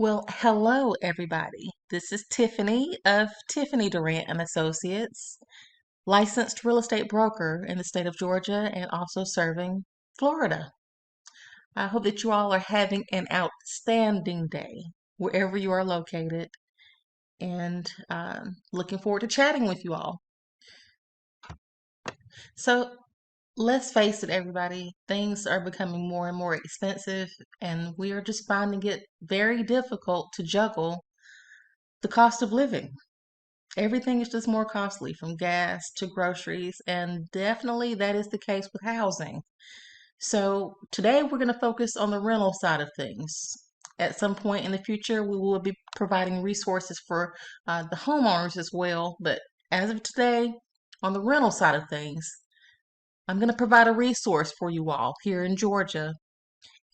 Well, hello everybody. This is Tiffany of Tiffany Durant and Associates, licensed real estate broker in the state of Georgia and also serving Florida. I hope that you all are having an outstanding day wherever you are located and looking forward to chatting with you all. So, let's face it, everybody, things are becoming more and more expensive, and we are just finding it very difficult to juggle the cost of living. Everything is just more costly from gas to groceries, and definitely that is the case with housing. So, today we're going to focus on the rental side of things. At some point in the future, we will be providing resources for the homeowners as well. But as of today, on the rental side of things, I'm going to provide a resource for you all here in Georgia,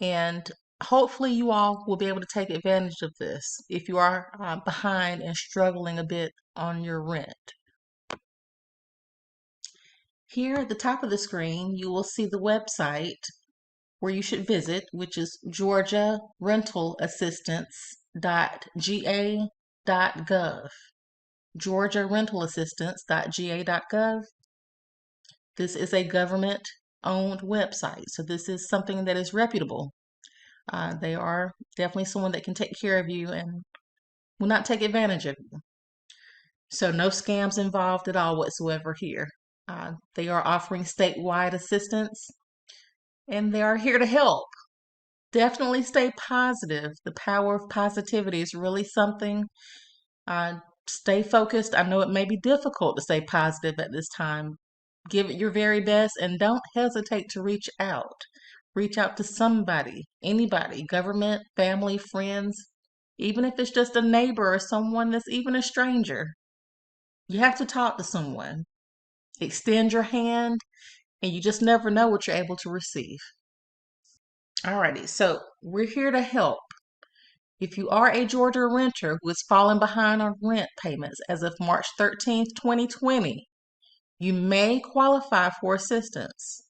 and hopefully you all will be able to take advantage of this if you are behind and struggling a bit on your rent. Here at the top of the screen, you will see the website where you should visit, which is georgiarentalassistance.ga.gov. georgiarentalassistance.ga.gov. This is a government-owned website, so this is something that is reputable. They are definitely someone that can take care of you and will not take advantage of you. So no scams involved at all whatsoever here. They are offering statewide assistance and they are here to help. Definitely stay positive. The power of positivity is really something. Stay focused. I know it may be difficult to stay positive at this time. Give it your very best and don't hesitate to reach out. Reach out to somebody, anybody, government, family, friends, even if it's just a neighbor or someone that's even a stranger. You have to talk to someone. Extend your hand, and you just never know what you're able to receive. Alrighty, so we're here to help. If you are a Georgia renter who has fallen behind on rent payments as of March 13th, 2020, you may qualify for assistance.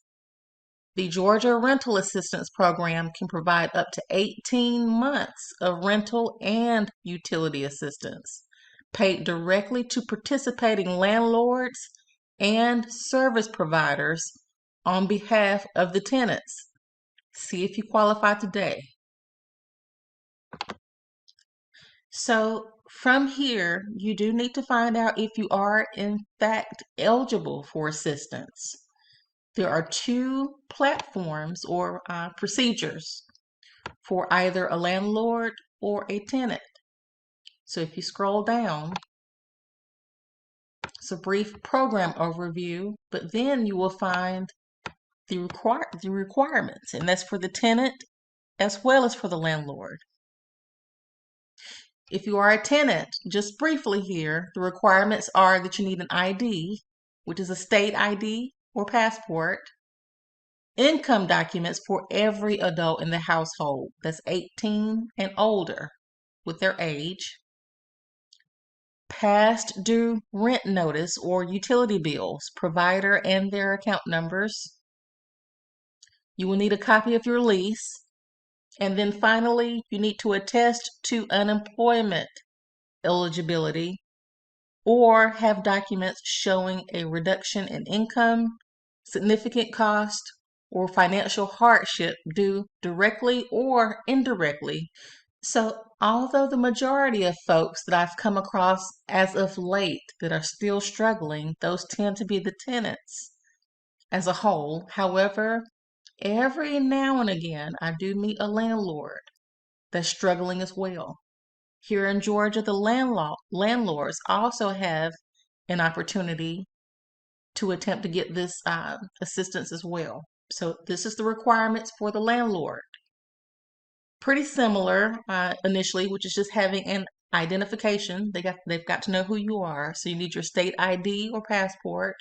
The Georgia Rental Assistance Program can provide up to 18 months of rental and utility assistance, paid directly to participating landlords and service providers on behalf of the tenants. See if you qualify today. So from here, you do need to find out if you are in fact eligible for assistance. There are two platforms or procedures for either a landlord or a tenant. So if you scroll down, it's a brief program overview, but then you will find the requirements, and that's for the tenant as well as for the landlord. If you are a tenant, just briefly here, the requirements are that you need an ID, which is a state ID or passport, income documents for every adult in the household that's 18 and older with their age, past due rent notice or utility bills, provider and their account numbers. You will need a copy of your lease. And then finally, you need to attest to unemployment eligibility or have documents showing a reduction in income, significant cost, or financial hardship due directly or indirectly. So, although the majority of folks that I've come across as of late that are still struggling, those tend to be the tenants as a whole. However, every now and again, I do meet a landlord that's struggling as well. Here in Georgia, the landlords also have an opportunity to attempt to get this assistance as well. So this is the requirements for the landlord. Pretty similar initially, which is just having an identification. They've got to know who you are. So you need your state ID or passport.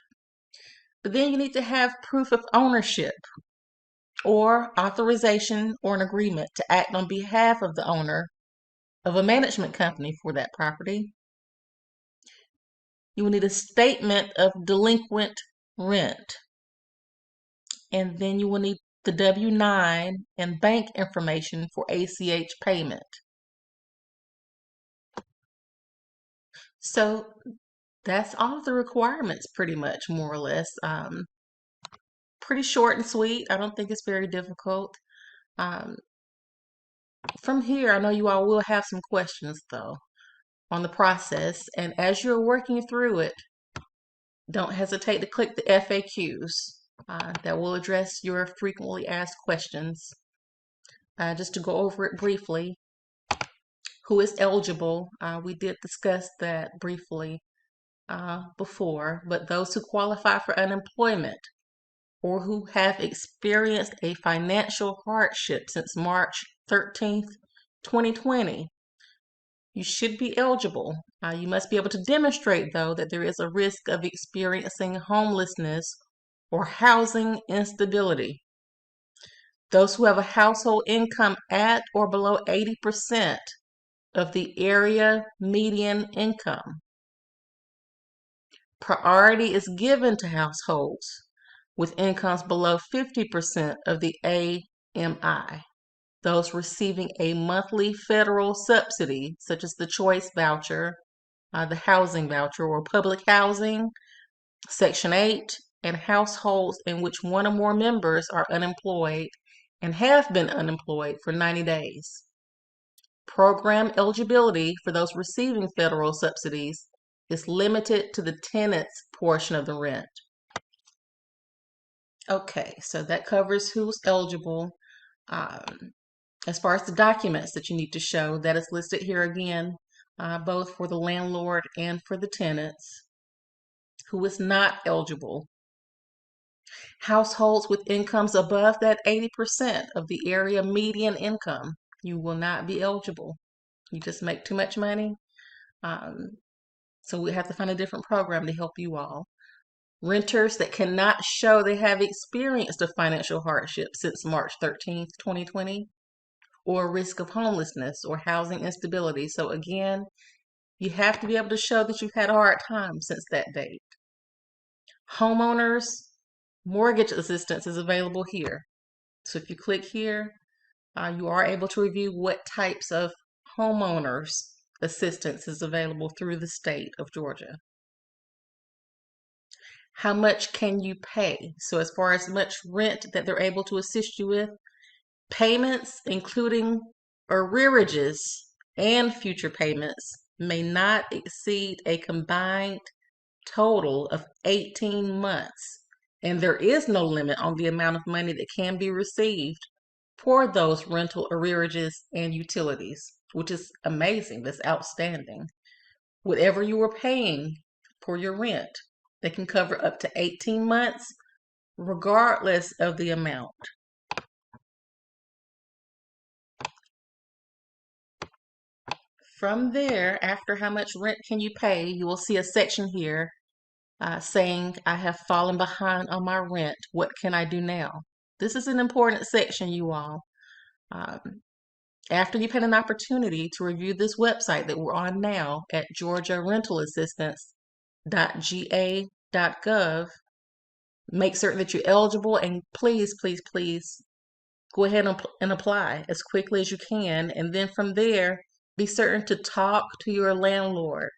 But then you need to have proof of ownership or authorization or an agreement to act on behalf of the owner of a management company for that property. You will need a statement of delinquent rent. And then you will need the W-9 and bank information for ACH payment. So that's all of the requirements, pretty much, more or less. Pretty short and sweet. I don't think it's very difficult. Um, from here, I know you all will have some questions, though, on the process. And as you're working through it, don't hesitate to click the FAQs that will address your frequently asked questions. Just to go over it briefly, who is eligible? We did discuss that briefly before, but those who qualify for unemployment or who have experienced a financial hardship since March 13th, 2020, you should be eligible. You must be able to demonstrate, though, that there is a risk of experiencing homelessness or housing instability. Those who have a household income at or below 80% of the area median income. Priority is given to households with incomes below 50% of the AMI. Those receiving a monthly federal subsidy, such as the choice voucher, the housing voucher, or public housing, Section 8, and households in which one or more members are unemployed and have been unemployed for 90 days. Program eligibility for those receiving federal subsidies is limited to the tenant's portion of the rent. Okay, so that covers who's eligible. As far as the documents that you need to show, that is listed here again, both for the landlord and for the tenants. Who is not eligible? Households with incomes above that 80% of the area median income, you will not be eligible. You just make too much money. So we have to find a different program to help you all. Renters that cannot show they have experienced a financial hardship since March 13th, 2020, or risk of homelessness or housing instability. So again, you have to be able to show that you've had a hard time since that date. Homeowners, mortgage assistance is available here. So if you click here, you are able to review what types of homeowners assistance is available through the state of Georgia. How much can you pay? So as far as much rent that they're able to assist you with, payments, including arrearages and future payments, may not exceed a combined total of 18 months. And there is no limit on the amount of money that can be received for those rental arrearages and utilities, which is amazing. That's outstanding. Whatever you were paying for your rent, they can cover up to 18 months, regardless of the amount. From there, after how much rent can you pay, you will see a section here saying, I have fallen behind on my rent. What can I do now? This is an important section, you all. Um, After you've had an opportunity to review this website that we're on now at georgiarentalassistance.ga.gov, make certain that you're eligible, and please, please, please go ahead and apply as quickly as you can. And then from there, be certain to talk to your landlord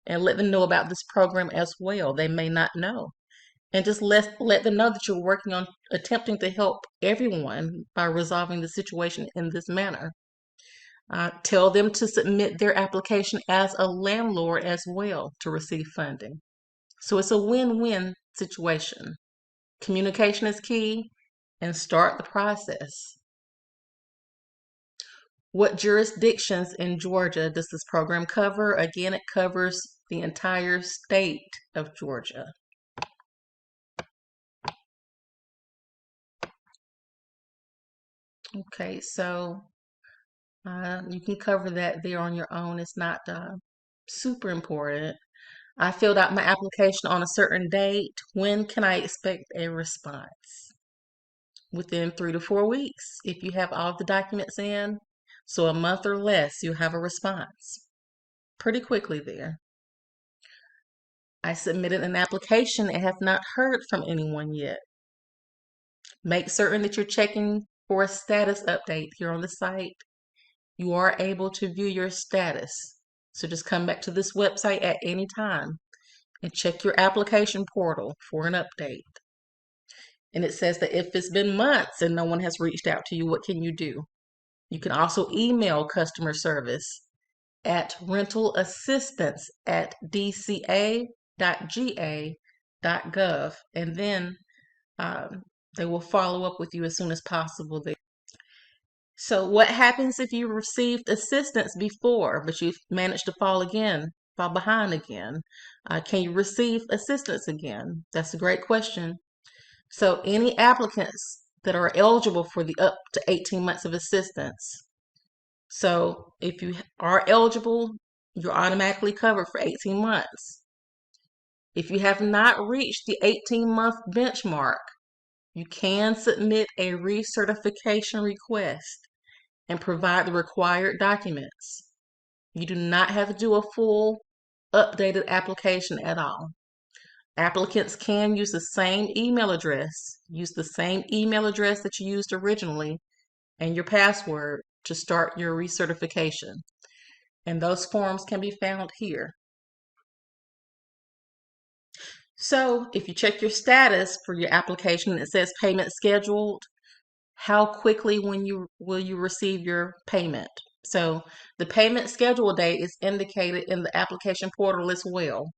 and let them know about this program as well. They may not know. And just let them know that you're working on attempting to help everyone by resolving the situation in this manner. Tell them to submit their application as a landlord as well to receive funding. So it's a win-win situation. Communication is key, and start the process. What jurisdictions in Georgia does this program cover? Again, it covers the entire state of Georgia. Okay, so you can cover that there on your own. It's not super important. I filled out my application on a certain date. When can I expect a response? Within 3 to 4 weeks, if you have all the documents in. So a month or less, you'll have a response. Pretty quickly there. I submitted an application and have not heard from anyone yet. Make certain that you're checking for a status update here on the site. You are able to view your status. So just come back to this website at any time and check your application portal for an update. And it says that if it's been months and no one has reached out to you, what can you do? You can also email customer service at rentalassistance@dca.ga.gov, and then they will follow up with you as soon as possible there. So what happens if you received assistance before, but you've managed to fall behind again? Can you receive assistance again? That's a great question. So any applicants that are eligible for the up to 18 months of assistance. So if you are eligible, you're automatically covered for 18 months. If you have not reached the 18-month benchmark, you can submit a recertification request and provide the required documents. You do not have to do a full updated application at all. Applicants can use the same email address. Use the same email address that you used originally and your password to start your recertification. And those forms can be found here. So if you check your status for your application, it says payment scheduled. How quickly will you receive your payment? So the payment schedule date is indicated in the application portal as well.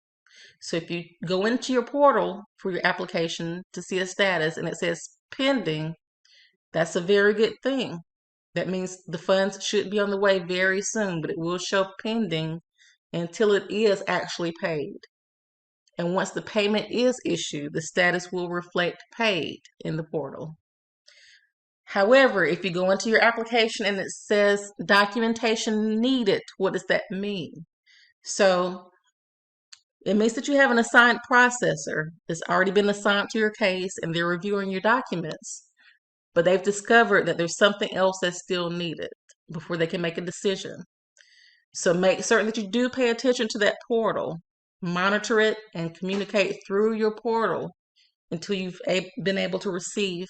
So if you go into your portal for your application to see a status and it says pending, that's a very good thing. That means the funds should be on the way very soon, but it will show pending until it is actually paid. And once the payment is issued, the status will reflect paid in the portal. However, if you go into your application and it says documentation needed, what does that mean? So it means that you have an assigned processor that's already been assigned to your case and they're reviewing your documents, but they've discovered that there's something else that's still needed before they can make a decision. So make certain that you do pay attention to that portal, monitor it, and communicate through your portal until you've been able to receive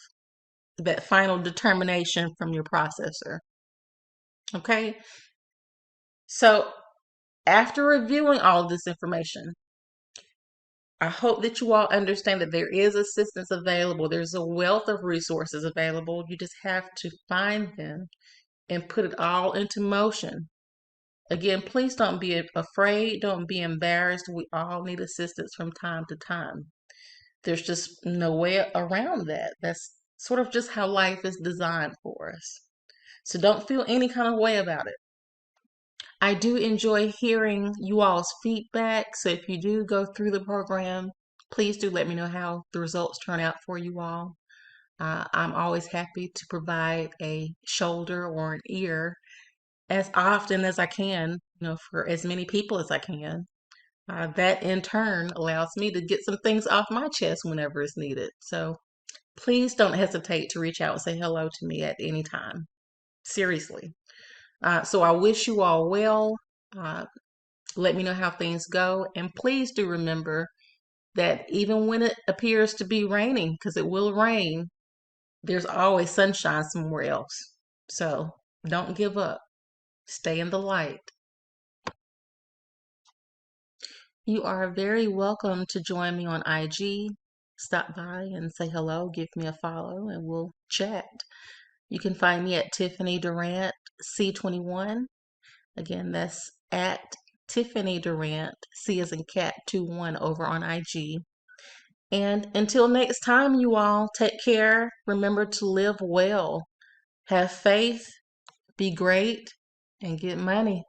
that final determination from your processor. Okay? So after reviewing all of this information, I hope that you all understand that there is assistance available. There's a wealth of resources available. You just have to find them and put it all into motion. Again, please don't be afraid. Don't be embarrassed. We all need assistance from time to time. There's just no way around that. That's sort of just how life is designed for us. So don't feel any kind of way about it. I do enjoy hearing you all's feedback. So if you do go through the program, please do let me know how the results turn out for you all. I'm always happy to provide a shoulder or an ear as often as I can, for as many people as I can. That in turn allows me to get some things off my chest whenever it's needed. So please don't hesitate to reach out and say hello to me at any time. Seriously. So I wish you all well. Let me know how things go. And please do remember that even when it appears to be raining, because it will rain, there's always sunshine somewhere else. So don't give up. Stay in the light. You are very welcome to join me on IG. Stop by and say hello, give me a follow, and we'll chat. You can find me at Tiffany Durant C21. Again, that's at Tiffany Durant, C as in cat 21 over on IG. And until next time, you all, take care. Remember to live well. Have faith, be great, and get money.